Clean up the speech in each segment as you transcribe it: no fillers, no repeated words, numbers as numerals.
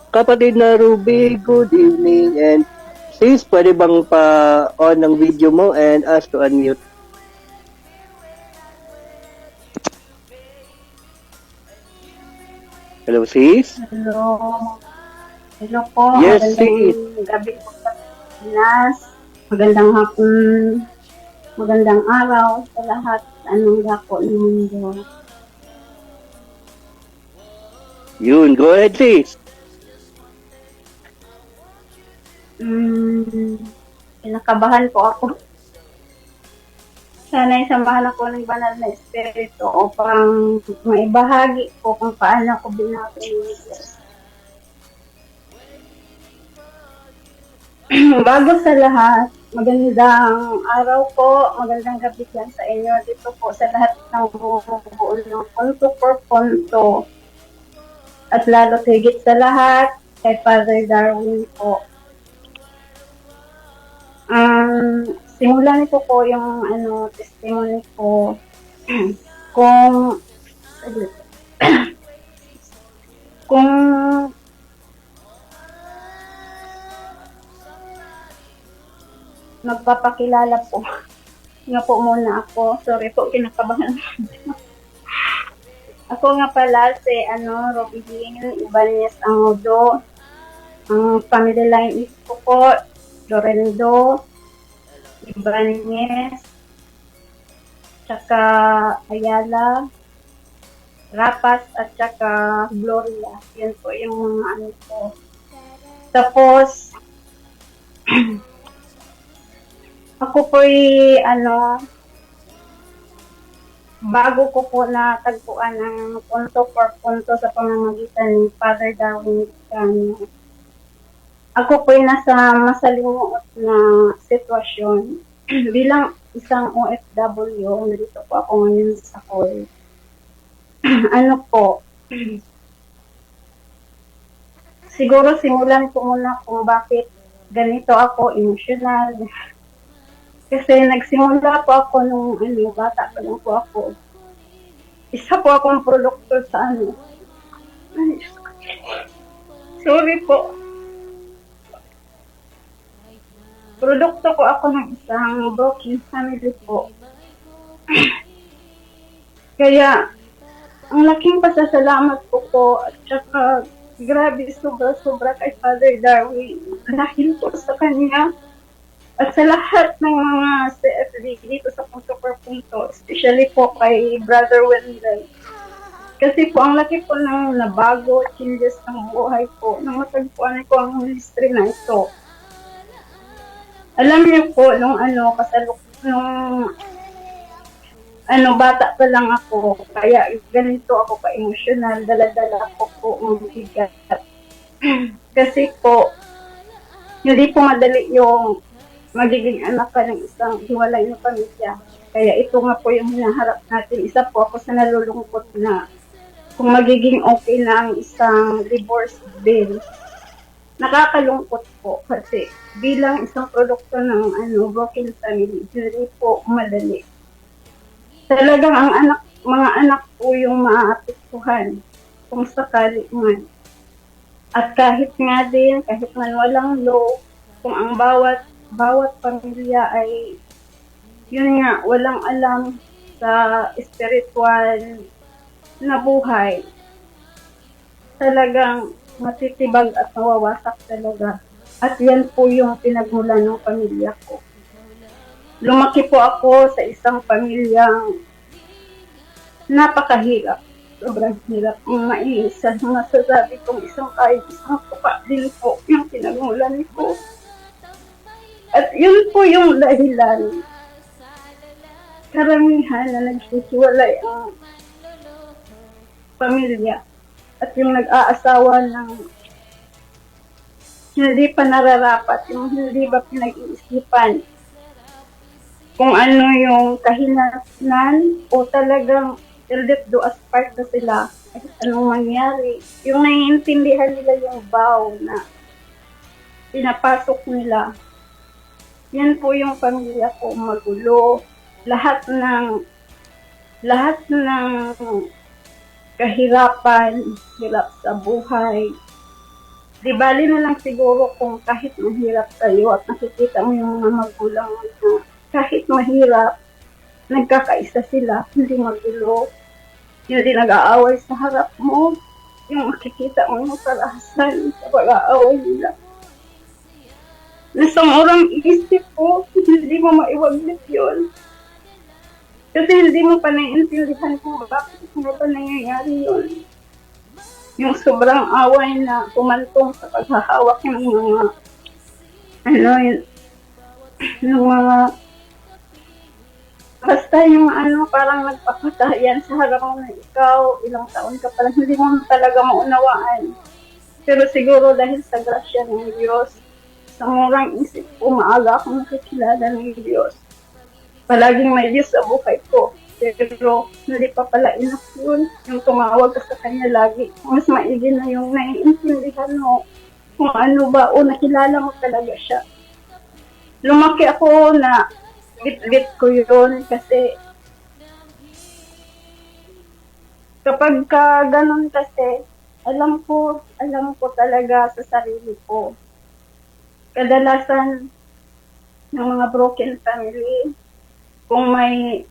Kapatid na Ruby, good evening. And sis, pwede bang pa-on ng video mo and ask to unmute? Hello, sis? Hello. Hello po. Yes, sis. Magandang gabi po sa Pinas. Magandang hapon. Magandang araw sa lahat. Anong dako ng mundo. Yun, go ahead, sis. Kinakabahan po ako. Sana isamahan ako ng banal na espiritu upang maibahagi ko kung paano ako binago ni Jesus. Bago sa lahat, magandang araw po, magandang gabi dyan sa inyo dito po sa lahat ng buo ng punto for punto. At lalo higit sa lahat, kay Father Darwin po. Simulan ko po yung testimony ko kung kung magpapakilala po. Nga po muna ako. Sorry po, kinakabahan. Ako nga pala si Robin Ibanez Angodo. Ang family line is po Lorendo Ibanez, tsaka Ayala, Rapas, at tsaka Gloria. Yan po yung mga ano ko. Tapos, ako po'y bago ko po natagpuan ng punto for punto sa pamamagitan ni Father Darwin Nicano. Ako po'y nasa masalimuot na sitwasyon. Bilang isang OFW, nandito po ako ngayon sa Kuwait. Siguro simulan ko muna kung bakit ganito ako, emotional. Kasi nagsimula po ako nung bata pa lang po ako. Isa po akong produkto sa sorry po. Produkto ko ako ng isang broken family po. Kaya, ang laking pasasalamat ko po at saka grabe sobra-sobra kay Father Darwin dahil po sa kanya at sa lahat ng mga CFD dito sa Punto per Punto, especially po kay Brother Wendell. Kasi po ang laki po ng nabago, changes ng buhay ko nang matagpuan ko ang ministry na ito. Alam niyo po, nung bata pa lang ako, kaya ganito ako ka-emotional, dala-dala ako po mabigat. Kasi po, hindi po madali yung magiging anak ka ng isang hiwalay na pamilya. Kaya ito nga po yung hinaharap natin. Isa po ako sa nalulungkot na kung magiging okay na ang isang divorce bill. Nakakalungkot po kasi bilang isang produkto ng broken family, hindi po madali. Talagang ang mga anak po yung maaapektuhan kung sakali man. At kahit nga din, kahit man walang law, kung ang bawat pamilya ay yun nga, walang alam sa spiritual na buhay, talagang matitibag at mawawasak talaga. At yan po yung pinagmulan ng pamilya ko. Lumaki po ako sa isang pamilyang napakahirap. Sobrang hirap. Ang maiisa na masasabi kong isang tuka din po yung pinagmulan ko. At yun po yung dahilan. Karamihan na nagsisiwalay ang pamilya. At yung nag-aasawa ng hindi pa nararapat, yung hindi ba pinag-iisipan kung ano yung kahinatnan o talagang let do as part na sila kahit anong mangyari. Yung naiintindihan nila yung vow na pinapasok nila. Yan po yung pamilya ko, magulo. Lahat ng kahirapan, hirap sa buhay. Di bali na lang siguro kung kahit mahirap kayo at nakikita mo yung mga magulang mo na kahit mahirap, nagkakaisa sila, hindi magulo, hindi nag-aaway sa harap mo, yung makikita mo yung karahasan sa pag-aaway nila. Nasa murang isip ko, hindi mo maiwaglit yun. Kasi hindi mo pa naiintindihan kung bakit mo pa nangyayari yun. Yung sobrang away na kumantong sa paghahawak ng mga ano yun, ng mga basta yung parang nagpapatayan sa harap mo na ikaw, ilang taon ka pa lang, hindi mo talaga maunawaan. Pero siguro dahil sa grasya ng Diyos, sa murang isip ko, maaga akong nakikilala ng Diyos. Palaging may Diyos sa buhay ko. Pero hindi pa pala enough yun. Yung tumawag ka sa Kanya lagi. Mas maigi na yung naiintindihan mo kung ano ba o nakilala mo talaga siya. Lumaki ako na bit-bit ko yun kasi kapag ka ganun kasi, alam ko talaga sa sarili ko. Kadalasan ng mga broken family, kung may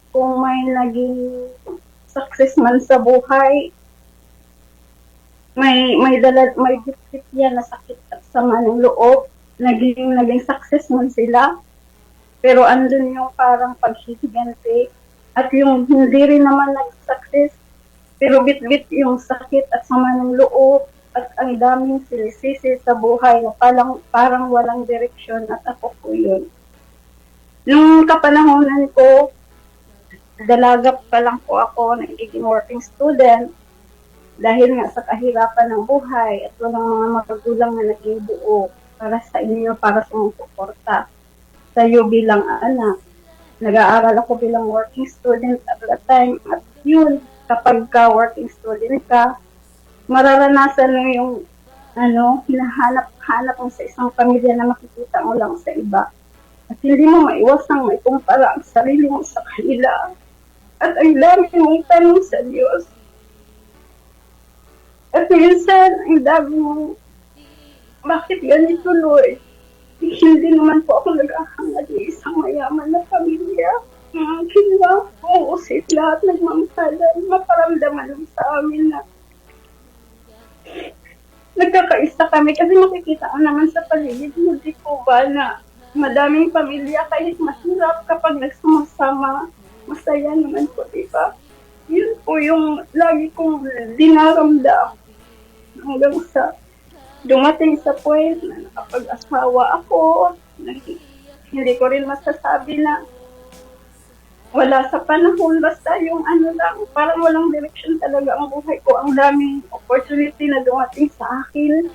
naging success man sa buhay, may dikit yan na sakit at sama ng loob, naging success man sila, pero andun yung parang paghihiganti at yung hindi rin naman nag-success, pero bit-bit yung sakit at sama ng loob at ang daming sinisisi sa buhay na parang walang direksyon at ako po yun. Nung kapanahonan ko, dalaga pa lang po ako, nagiging working student dahil nga sa kahirapan ng buhay at walang mga magulang na naging buo para sa inyo, para sumusuporta sa iyo bilang anak. Nag-aaral ako bilang working student at that time at yun, kapag ka working student ka, mararanasan mo yung hinahanap mo sa isang pamilya na makikita mo lang sa iba. At hindi mo maiwasang maikumpara ang sarili mo sa kanila. At ang dami mong tanong sa Diyos. At minsan, ang dami mong, bakit ganito, Lord? Hindi naman po ako nag-ahangad ng isang mayaman na pamilya. Akin lang, uusit lahat nagmamahalan, maparamdaman sa amin na nagkakaisa kami kasi makikita ko naman sa paligid, hindi po ba na madaming pamilya kahit mahirap kapag nagsumasama, masaya naman po, diba? Yun po yung lagi kong dinaramdam hanggang sa dumating sa point na nakapag-asawa ako, hindi ko rin masasabi na wala sa panahon, basta yung lang, parang walang direction talaga ang buhay ko. Ang daming opportunity na dumating sa akin.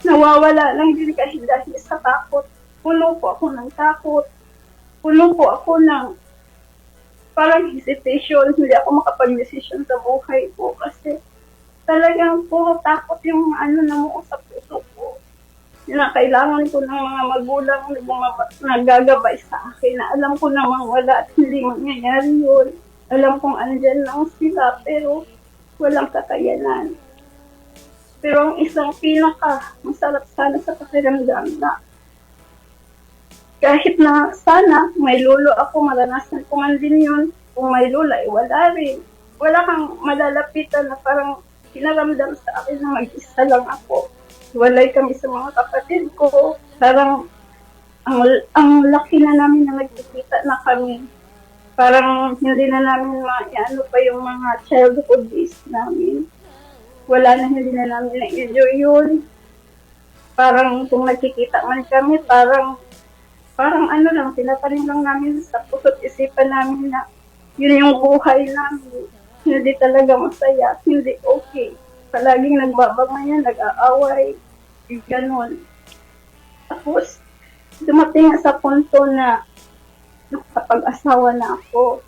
Nawawala lang din dahil sa takot. Puno po ako ng takot. Puno po ako ng parang hesitation. Hindi ako makapag-decision sa buhay ko kasi talagang puro takot yung namuo sa puso ko. Na kailangan ko ng mga magulang na gagabay sa akin na alam ko namang wala at hindi mangyayari yun. Alam kong andyan lang sila pero walang kakayanan. Pero ang isang masarap sana sa pakiramdam na kahit na sana may lolo ako, maranasan ko man din yun. Kung may lola, wala rin. Wala kang malalapitan na parang pinaramdam sa akin na mag-isa lang ako. Walay kami sa mga kapatid ko. Parang ang laki na namin na nagkikita na kami. Parang hindi na namin pa yung mga childhood days namin. Wala na, hindi na namin na-enjoy yun. Parang kung nagkikita man kami, parang lang, tinatanim lang namin sa puso't isipan namin na yun yung buhay namin. Hindi talaga masaya, hindi okay. Palaging nagbabangayan, nag-aaway, gano'n. Tapos, dumating sa punto na nakapag-asawa na ako.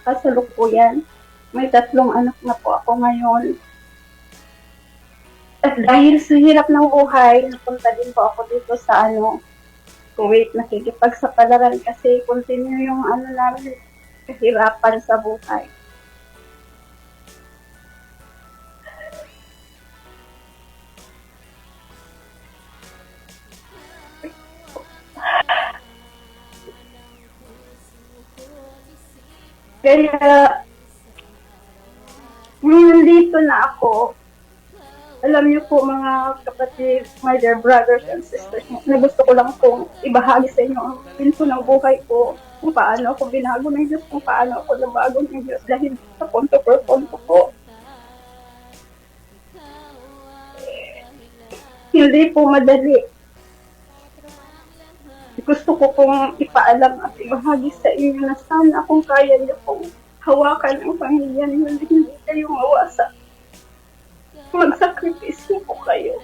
Kasalukuyan, may 3 anak na po ako ngayon. At dahil sa hirap ng buhay, napunta din po ako dito sa Kuwait, nakikipagsapalaran kasi continue yung namin, kahirapan sa buhay. Kaya, nung nandito na ako, alam niyo po mga kapatid, my dear brothers and sisters, na gusto ko lang pong ibahagi sa inyo ang pinto ng buhay ko, kung paano ako binago ng Diyos, kung paano ako nabago ng Diyos dahil sa punto per punto ko. Hindi po madali. Gusto ko pong ipaalam at ibahagi sa inyo na sana kung kaya niyo pong hawakan ang pamilya niyo na hindi kayo mawasa. Magsakripisyo po kayo.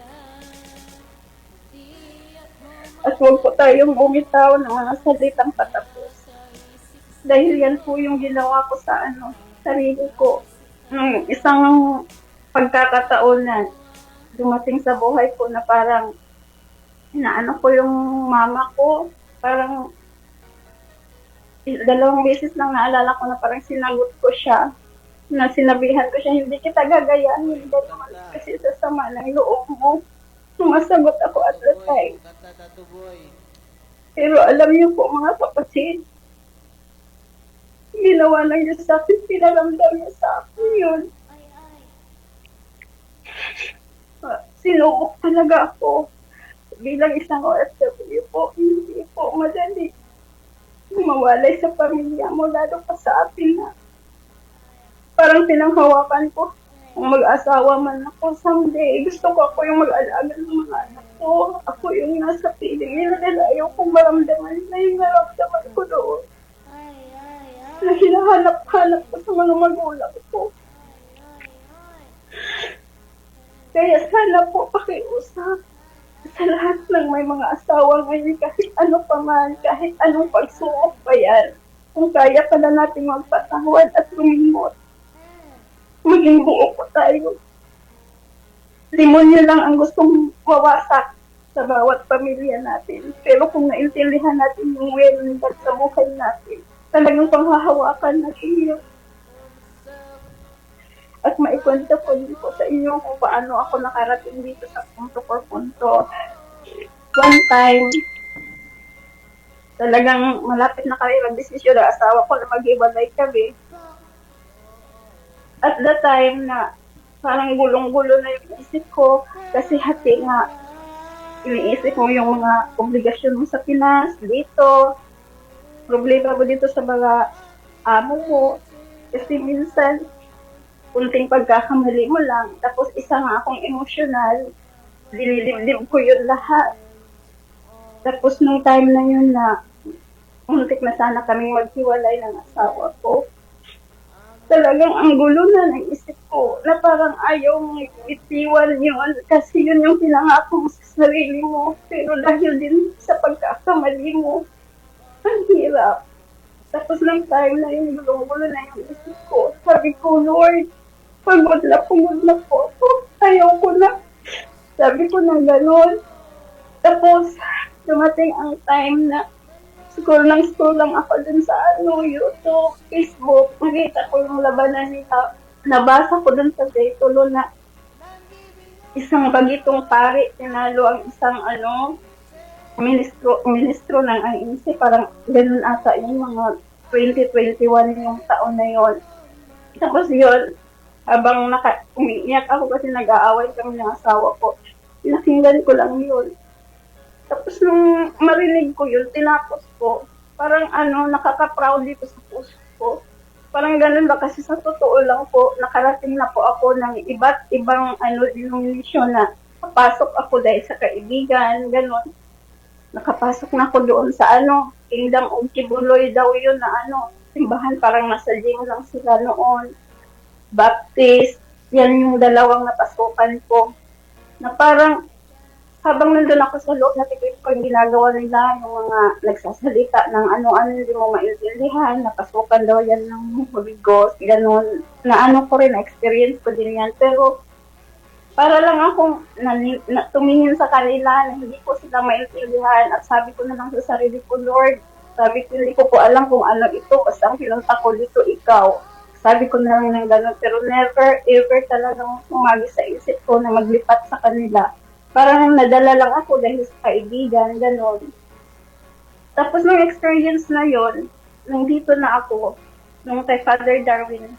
At huwag po tayong bumitaw ng mga salitang patapos. Dahil yan po yung ginawa ko sa sarili ko. Isang pagkakataon na dumating sa buhay ko na parang inaano ko yung mama ko. Parang 2 beses lang naalala ko na parang sinagot ko siya. Na sinabihan ko siya, hindi kita gagayahin naman kasi sa sama ng loob mo. Sumasagot ako at the time. Pero alam niyo po mga kapatid, ginawa ng Diyos sa akin, pinaramdam niya sa akin yun. Sinubok talaga ako. Bilang isang OFW po, hindi po madali. Mawalay sa pamilya mo, lalo pa sa atin na parang pinanghawakan ko. Kung mag-asawa man ako someday, gusto ko ako yung mag-alaga ng mga anak ko. Ako yung nasa piling nila nila. Ayaw kong maramdaman na yung naramdaman ko doon. Na hinahanap-hanap ko sa mga magulang ko. Kaya sana po pakiusap sa lahat ng may mga asawa ngayon, kahit ano pa man, kahit anong pagsubok pa yan. Kung kaya pa na natin magpatawad at lumimot, maging buo po tayo. Demonyo lang ang gustong mawasak sa bawat pamilya natin. Pero kung naintindihan natin yung will nila sa buhay natin, talagang panghahawakan natin yun. At maikwento ko din po sa inyo kung paano ako nakarating dito sa punto por punto. One time, talagang malapit na kami mag-desisyon ng asawa ko na mag-iwalay kami. At the time na parang gulong-gulo na yung isip ko kasi hati nga iniisip mo yung mga obligasyon mo sa Pinas, dito, problema mo dito sa mga amo mo, kasi minsan kunting pagkakamali mo lang, tapos isa nga akong emosyonal, dinidibdib ko yun lahat. Tapos nung time na yun na muntik na sana kaming maghiwalay ng asawa ko, talagang ang gulo na ng isip ko na parang ayaw mong itiwan yun kasi yun yung pinangako mo sa sarili mo. Pero dahil din sa pagkakamali mo, ang hirap. Tapos ng time na yun, gulo na yung isip ko. Sabi ko, Lord, pagod na po ako. Ayaw ko na. Sabi ko na gano'n. Tapos, dumating ang time na scroll lang ako dun sa YouTube, Facebook. Nakita ko yung labanan nila. Nabasa ko dun sa titulo na isang bagitong pari, tinalo ang isang ministro ng INC. Parang ganun ata yung mga 2021 yung taon na yon. Tapos yun, habang umiiyak ako kasi nag-aaway kami ng asawa ko, pinakinggan ko lang yun. Tapos nung marinig ko yun, tinapos ko. Parang nakaka-proud dito sa puso ko. Parang ganun ba kasi sa totoo lang po, nakarating na po ako ng iba't ibang denomination na papasok ako dahil sa kaibigan, ganun. Nakapasok na ako doon sa Kingdom of Kibuloy daw yun na simbahan, parang nasa gym lang sila noon. Baptist, yan yung dalawang napasukan ko. Na parang habang nandun ako sa loob, nakikita ko yung ginagawa nila, yung mga nagsasalita ng ano-ano, hindi mo maintindihan, napasukan daw yan ng Holy Ghost, gano'n. Na ko rin, na-experience ko din yan. Pero, para lang akong tumingin sa kanila na hindi ko sila maintindihan at sabi ko na lang sa sarili ko, Lord, sabi ko, hindi ko po alam kung ano ito, basta ang pinunta ko dito, ikaw. Sabi ko na lang ng gano'n, pero never, ever talagang umagi sa isip ko na maglipat sa kanila. Parang nadala lang ako dahil sa kaibigan, gano'n. Tapos nung experience na yon, nandito na ako, nung kay Father Darwin.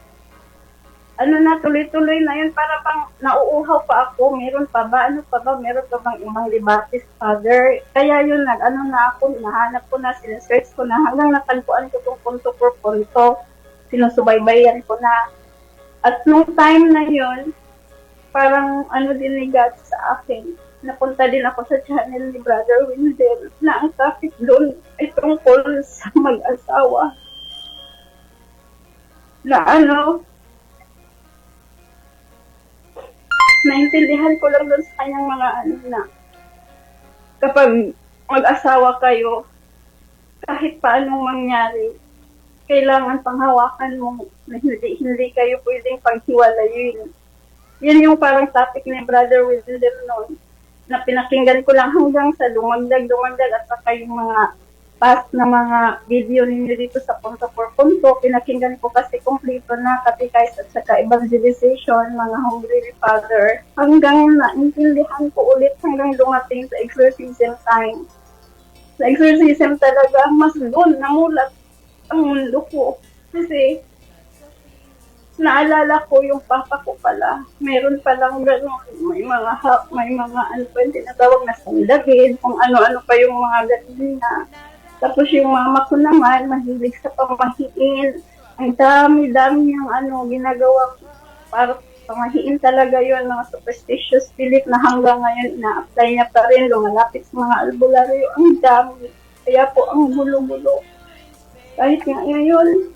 Ano na, tuloy-tuloy na yun, para bang nauuhaw pa ako, meron pa ba, ano pa ba, meron pa bang ibang libatis, Father? Kaya yun, ano na ako, nahanap ko na, sinesearch ko na, hanggang natagpuan ko itong punto por punto, sinusubaybayan ko na. At nung time na yun, parang ano din ni God sa akin, napunta din ako sa channel ni Brother Windel, na ang topic doon ay tungkol sa mag-asawa. Na ano, naintindihan ko lang doon sa kanyang mga ano na kapag mag-asawa kayo, kahit paanong mangyari, kailangan panghawakan mo na hindi kayo pwedeng paghiwalayin. Yun yung parang topic ni Brother Windel noon, na pinakinggan ko lang hanggang sa dumagdag at saka yung mga past na mga video ninyo dito sa punto por punto, pinakinggan ko kasi kompleto na catechize at saka evangelization, mga Holy Father, hanggang naintindihan ko ulit hanggang dumating sa exorcism time. Sa exorcism talaga, mas doon namulat ang mundo ko. Kasi naalala ko yung papa ko pala, meron palang gano'n, may mga ano pa yung tinatawag na sandagin, kung ano-ano pa yung mga gano'n na. Tapos yung mama ko naman, mahilig sa pamahiin. Ang dami-dami yung ano, ginagawa para pamahiin talaga yun, mga superstitious belief na hanggang ngayon na-apply niya pa rin, lumalapit sa mga albularyo, ang dami. Kaya po ang gulo-gulo. Kahit nga ngayon,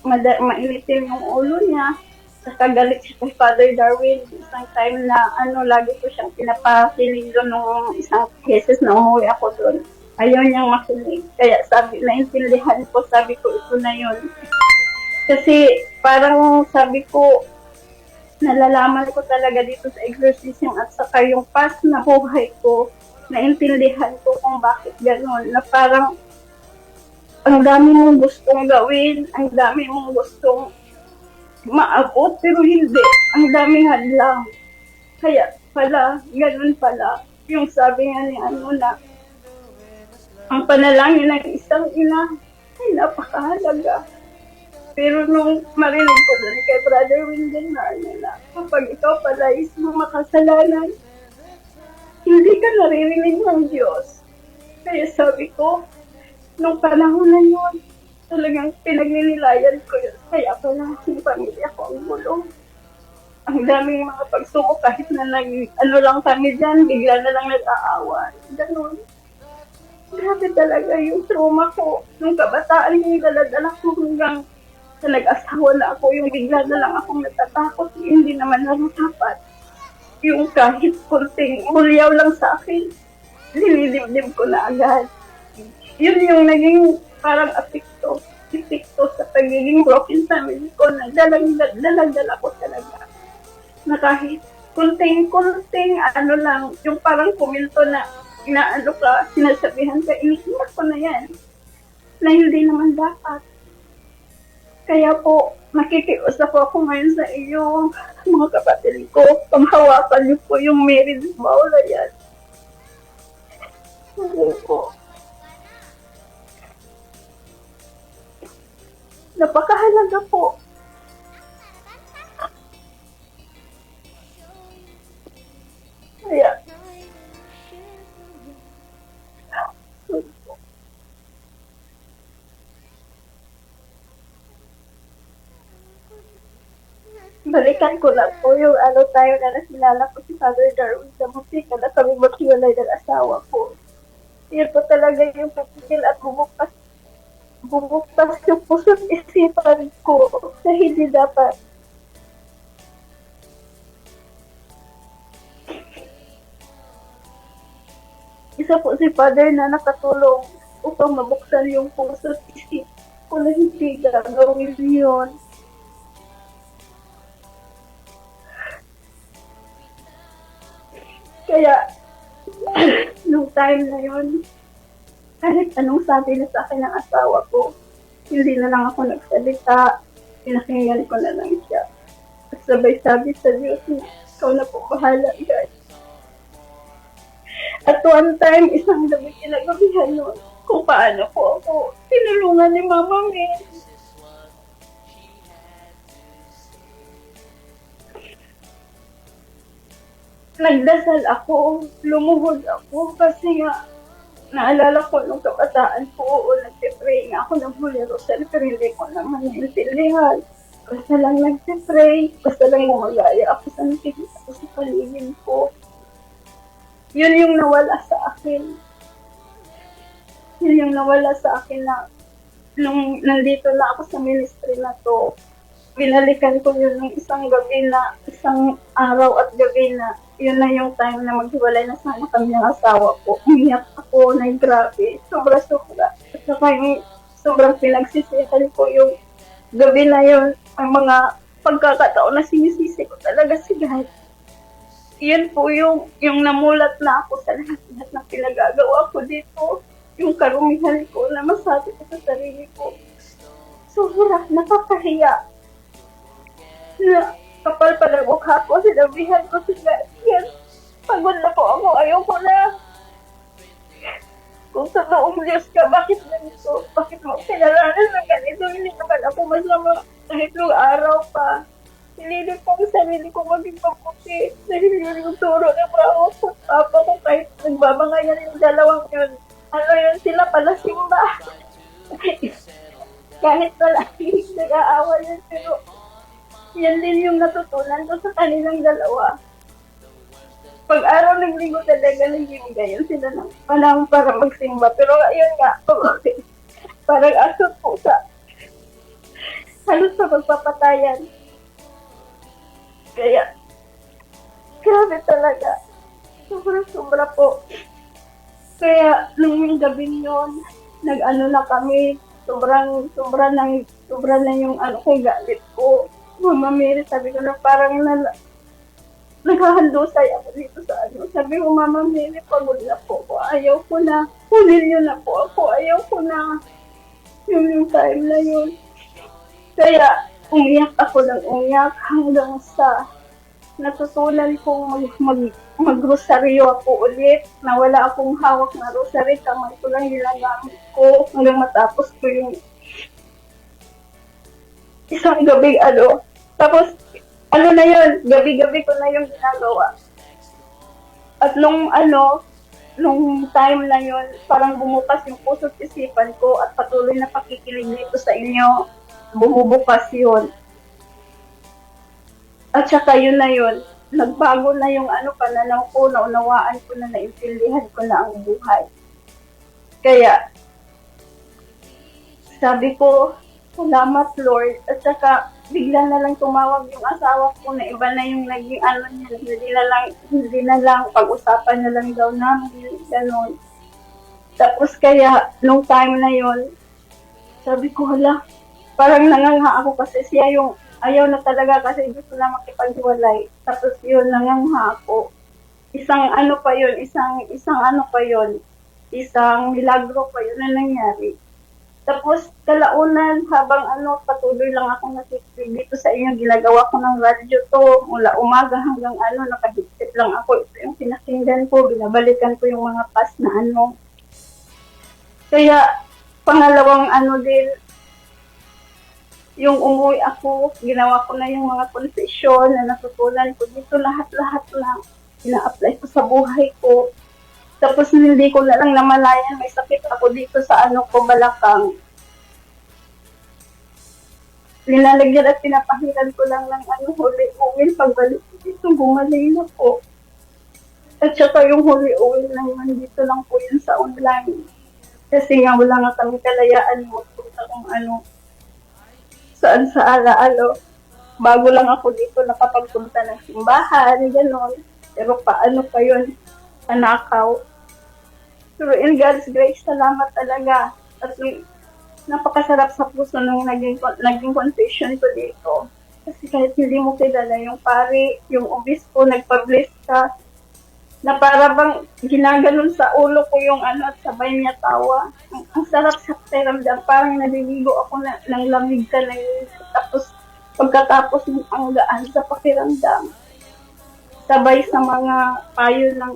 mainitin yung ulo niya. Nakagalit siya kay Father Darwin. Isang time na lagi ko siyang pinapakinig doon nung isang cases na umuwi ako doon. Ayaw niyang makinig. Kaya naintindihan ko, sabi ko, ito na yun. Kasi parang sabi ko, nalalaman ko talaga dito sa exorcism at saka yung past na buhay ko, naintindihan ko kung bakit gano'n. Na parang ang dami mong gustong gawin, ang dami mong gustong maabot, pero hindi. Ang dami hadlang. Kaya pala, ganun pala. Yung sabi nga ni na, ang panalangin ng isang ina ay napakahalaga. Pero nung marinig ko doon kay Brother Windel na kapag ikaw pala is makasalanan, hindi ka naririnig ng Diyos. Kaya sabi ko, nung panahon na yun, talagang pinagninilayan ko yun. Kaya pala, yung pamilya ko ang gulong. Ang daming mga pagsubok kahit na lang kami dyan, bigla na lang nag-aaway. Ganun. Grabe talaga yung trauma ko. Nung kabataan yung daladala ko hanggang sa nag-asawa na ako, yung bigla na lang akong natatakot, hindi naman lang dapat. Yung kahit kunting bulyaw lang sa akin, dinidibdib ko na agad. Yun yung naging parang epekto sa pagiging broken family ko na dalag-dala ko talaga. Na kahit kunting lang, yung parang komento na sinasabihan ka, iniiyak ko na yan. Na hindi naman dapat. Kaya po, nakikiusap ako ngayon sa iyo, mga kapatid ko, panghawakan niyo po yung marriage vow na yan. Hindi po. Napakahalaga po. Kaya, balikan ko lang po yung tayo na nakilala ko si Father Darwin sa musika na kami maghiwalay ng asawa ko. Yan po talaga yung pagpipil at bumukas yung puso't isipan ko na hindi dapat. Isa po si Father na nakatulong upang mabuksan yung puso't isip ko na hindi gagawin yun. Kaya, nung time na yun, kahit anong sabi na sa akin ng asawa ko, hindi na lang ako nagsalita, pinakinggan ko na lang siya. At sabay sabi sa Diyos na, ikaw na po bahala, guys. At one time, isang gabi kinagabihan nun, kung paano po ako tinulungan ni Mama May. nagdasal ako, lumuhod ako kasi nga naalala ko nung kabataan ko, nagpe-pray nga ako ng Holy Rosary pero hindi ko naman naintindihan. Basta lang nagpe-pray, basta lang gumagaya ako sa nakikita ko sa paligid ko. Yun yung nawala sa akin. Yun yung nawala sa akin na nung nandito na ako sa ministry na to, binalikan ko yun ng isang araw at gabi na yun na yung time na maghiwalay na sana kami ng asawa ko. Umiyak ako na grabe, sobra-sobra. At saka yung sobrang pinagsisihan ko yung gabi na yun, ang mga pagkakataon na sinisisi ko talaga si God. Yun po yung namulat na ako sa lahat na pinagagawa ko dito. Yung karumihan ko na masabi ko sa sarili ko. Sobra, nakakahiya. Na kapal pa ng mukha ko, sinabihan ko sila, yan, pagod na po ako, ayoko na. Kung sa noong Diyos ka, bakit ganito? Bakit mo pinalanan na ganito? Hindi naman ako masama kahit nung araw pa. Pinili ko ang sarili ko maging mabuti. Dahil yun yung turo ng mga sa papa ko kahit nagbabangayan yung dalawang yun. Ano yun, sila pala simba. Kahit palagi nag-aawa yun, pero yan din yung natutunan ko sa kanilang dalawa. Pag-araw ng linggo talaga naging gayon sila ng panahon para magsimba. Pero ayun nga, parang aso pusa. Halos sa magpapatayan. Kaya, grabe talaga. Sobra-sobra po. Kaya, nung gabing yun, nag-ano na kami, sobra na yung kay galit ko. Mama Mary, sabi ko na parang naghahandusay ako dito sa Sabi ko, Mama Mary, pagod na po ako. Ayaw ko na. Hunilyo na po ako. Ayaw ko na. Yung time na yun. Kaya, umiyak ako ng umiyak hanggang sa natutunan kong mag-rosaryo ako ulit, na wala akong hawak na rosary, kamay ko lang ginagamit ko hanggang matapos ko yung isang gabi Tapos, na yun, gabi-gabi ko na yung ginagawa. At nung time na yun, parang bumukas yung puso't isipan ko at patuloy na pakikinig nito sa inyo, bumubukas yun. At saka yun na yun, nagbago na yung pananaw ko, naunawaan ko na, naintindihan ko na ang buhay. Kaya, sabi ko, salamat Lord. At saka, bigla na lang tumawag yung asawa ko na iba na yung naging niya, hindi na lang, pag-usapan na lang daw namin, gano'n. Tapos kaya, nung time na yon, sabi ko, hala, parang nangangha ako kasi siya yung ayaw na talaga kasi gusto na makipaghiwalay. Tapos yun, nangangha ako. Isang milagro pa yun na nangyari. Tapos, kalaunan, habang patuloy lang ako nakikinig dito sa inyo, ginagawa ko ng radyo to, mula umaga hanggang nakahigpit lang ako. Ito yung pinakinggan ko, binabalikan ko yung mga past na Kaya, pangalawang din, yung umuwi ako, ginawa ko na yung mga confession na natutunan ko dito, lahat-lahat na ina-apply ko sa buhay ko. Tapos hindi ko na lang namalayan, may sakit ako dito sa balakang. Nilalagyan at pinapahiran ko lang ng holy oil. Pagbalik ko dito, gumaling na po. At saka yung holy oil na yun, dito lang po yun sa online. Kasi nga wala nga kami kalayaan magpunta kung saan sa alaalo. Bago lang ako dito nakapagpunta ng simbahan, gano'n. Pero paano pa yun? Panakaw. Pero in God's grace, salamat talaga. At napakasarap sa puso nung naging confession ko dito. Kasi kahit hindi mo kilala yung pari, yung obispo, nagpa-bless ka, na para bang ginaganon sa ulo ko yung at sabay niya tawa. Ang sarap sa pakiramdam, parang naliligo ako ng lamig ka na yun. Tapos, pagkatapos ang gaan sa pakiramdam, sabay sa mga payo ng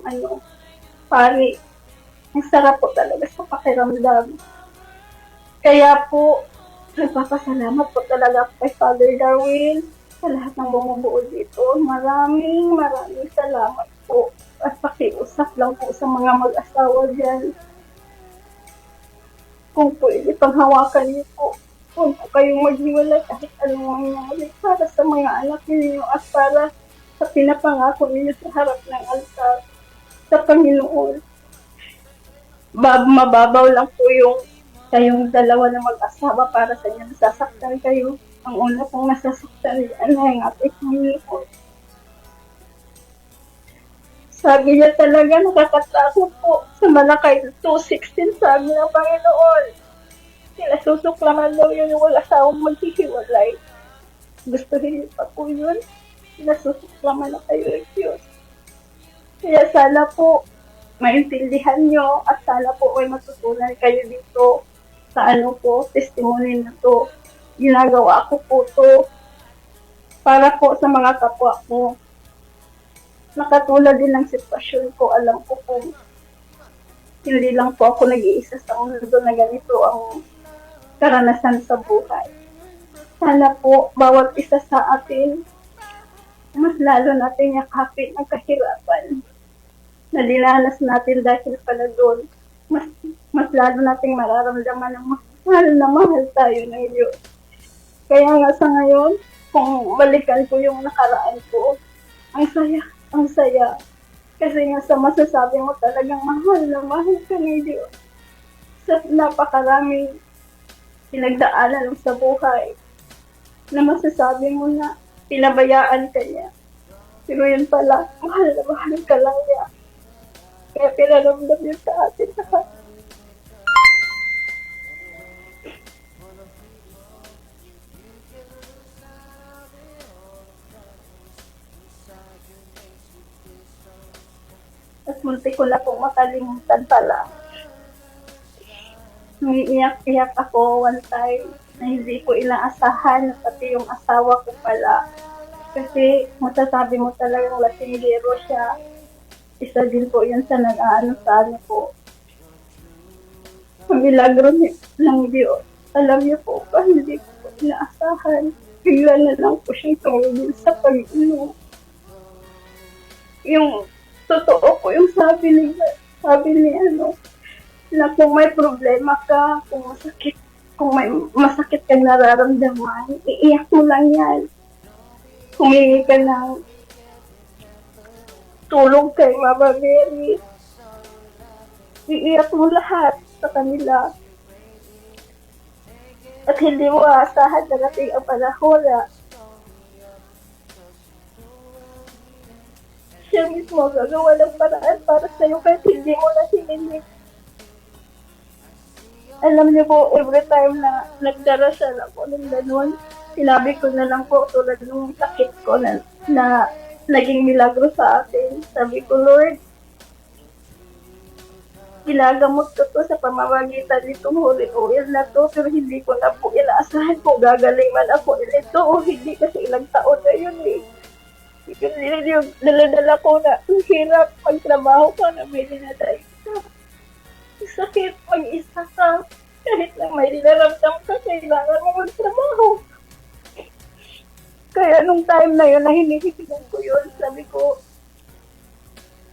pari, ang sarap po talaga sa pakiramdam. Kaya po, nagpapasalamat po talaga kay Father Darwin sa lahat ng bumubuo dito. Maraming salamat po at pakiusap lang po sa mga mag-asawa dyan. Kung pwede panghawakan niyo po, huwag po kayong maghiwalay kahit anong mangyari para sa mga anak ninyo at para sa pinapangako ninyo sa harap ng altar sa Panginoon. Mababaw lang po yung kayong dalawa na mag-asawa para sa inyo, nasasaktan kayo. Ang una pong nasasaktan yan ay ang ating Panginoon. Sabi niya talaga, nakakatakot po. Sa Malakay 2:16, sabi ng Panginoon, sila susuklaman daw yun yung wala-asawang maghihiwalay. Gustuhin niyo pa po yun? Sila susuklaman na kayo ng Diyos. Kaya sana po, maintindihan nyo at sana po ay matutunan kayo dito sa testimony na to. Ginagawa ko po to para po sa mga kapwa ko. Nakatulad din ng sitwasyon ko, alam ko po, hindi lang po ako nag-iisa sa mundo na ganito ang karanasan sa buhay. Sana po, bawat isa sa atin, mas lalo natin yakapin ang kahirapan na dinanas natin dahil pala doon. Mas lalo nating mararamdaman ng mahal na mahal tayo ng Diyos. Kaya nga sa ngayon, kung balikan ko yung nakaraan ko, ang saya. Kasi nga sa masasabi mo talagang mahal na mahal ka ng Diyos. Sa napakaraming pinagdaanan mo sa buhay na masasabi mo na pinabayaan ka niya. Pero yun pala, mahal na mahal ka lang niya. Kaya pinaramdam yun sa atin lahat. At munti ko na pong makalimutan pala. Umiiyak-iyak ako one time na hindi ko inaasahan, pati yung asawa ko pala. Kasi masasabi mo talagang lasinggero siya. Isa din po yun sa nag-aano sa ano po. Ang milagro ng Diyos. Alam niyo po ba, hindi ko po inaasahan. Bigla na lang po siyang tumigil sa pag-inom. Yung totoo po yung sabi ni na kung may problema ka, kung may masakit kang nararamdaman, iiyak mo lang yan. Humingi ka ng tulong kay Mama Mary. Iiyak mo lahat sa kanila. At hindi mo aasahan darating ang panahon na siya mismo gagawa ng paraan para sa'yo kahit hindi mo na hiniling. Alam niyo po, every time na nagdarasal ako ng ganun, sinabi ko na lang po tulad ng sakit ko na naging milagro sa akin. Sabi ko, Lord, ginagamot ko to sa pamamagitan nitong holy oil na to, pero hindi ko na po inaasahan kung gagaling man ako nito o hindi kasi ilang taon na yun eh. Yung daladala ko na ang hirap pagtrabaho ka na may dinadaig ka. Sakit mag-isa ka. Kahit lang may dinaramdam ka, kailangan mo magtrabaho. Kaya nung time na yun, na hinihigilan ko yun, sabi ko,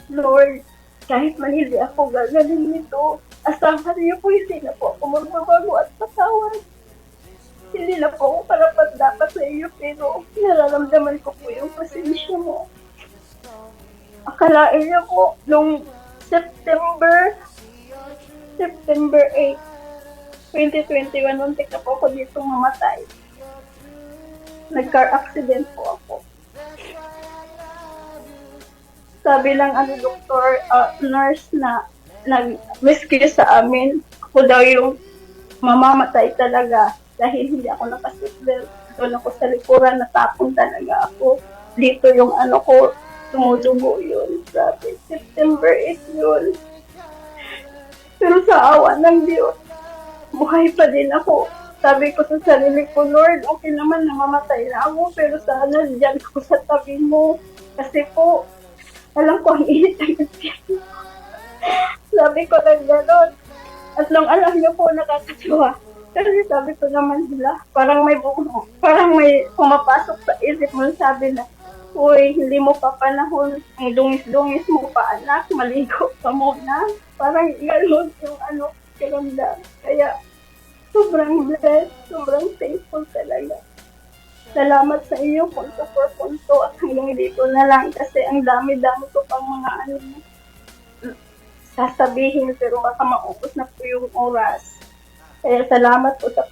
Lord, kahit man hindi ako gagaling nito, asahan niyo po hindi na po ako magbabago at patawad. Hindi na po ako karapat dapat sa iyo, pero nararamdaman ko po yung pasensya mo. Akalain niyo po, nung September 8, 2021, muntik na po ako dito mamatay. Nag-car accident po ako. Sabi lang doktor, nurse na nag-rescue sa amin, ako daw yung mamamatay talaga dahil hindi ako nakaseatbelt. Doon ako sa likuran, natapon talaga ako. Dito yung ko, tumudugo yun. Grabe, September 8 yun. Pero sa awa ng Diyos, buhay pa din ako. Sabi ko sa sarili ko, Lord, okay naman namamatay na ako, pero sana dyan ako sa tabi mo. Kasi po, alam ko ang init ng impyerno. Sabi ko lang gano'n. At nung alam niyo po, nakakatawa. Kasi sabi ko naman sila, parang may pumapasok sa isip mo, sabi na, Uy, hindi mo pa panahon. Ang dungis-dungis mo pa, anak. Maligo ka muna. Parang gano'n yung kiramdam. Kaya, sobrang blessed. Sobrang thankful talaga. Salamat sa iyo punto for punto at hanggang dito na lang kasi ang dami-dami ko pang mga sasabihin pero baka maubos na po yung oras. Kaya salamat po sa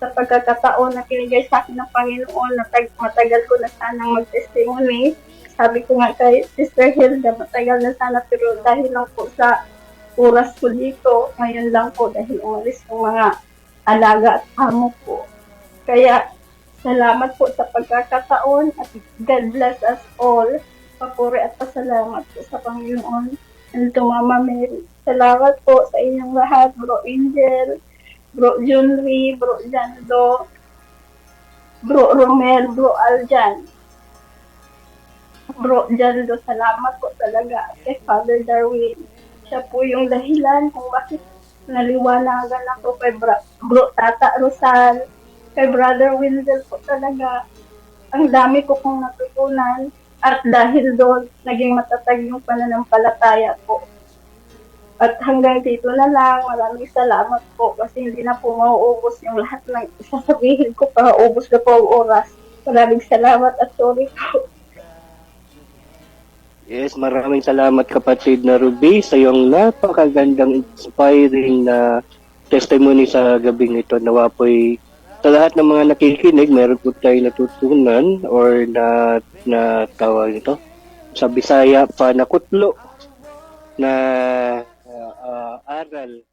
pagkakataon na pinigay sa akin ng Panginoon na matagal ko na sanang mag-testimony. Sabi ko nga kay Sister Hilda, matagal na sana pero dahil lang po sa oras ko dito, ngayon lang po dahil umalis yung mga alaga at amo ko. Kaya salamat po sa pagkakataon at God bless us all. Papuri at pasalamat po sa Panginoon. And to Mama Mary. Salamat po sa inyong lahat, Bro Angel, Bro Junri, Bro Jando, Bro Romel, Bro Aljan. Bro Jando, salamat po talaga kay Father Darwin. Siya po yung dahilan kung bakit naliwanagan ako kay Bro Tata Rosal, kay Brother Wendell po talaga. Ang dami ko pong natutunan at dahil doon, naging matatag yung pananampalataya ko. At hanggang dito na lang, maraming salamat po kasi hindi na po mauubos yung lahat ng sasabihin ko para ubos na po ang oras. Maraming salamat at sorry po. Yes, maraming salamat kapatid na Ruby sa iyong napakagandang inspiring na testimony sa gabing ito. Nawa po'y sa lahat ng mga nakikinig, meron po tayo natutunan or na tawag ito sa Bisaya panakutlo na aral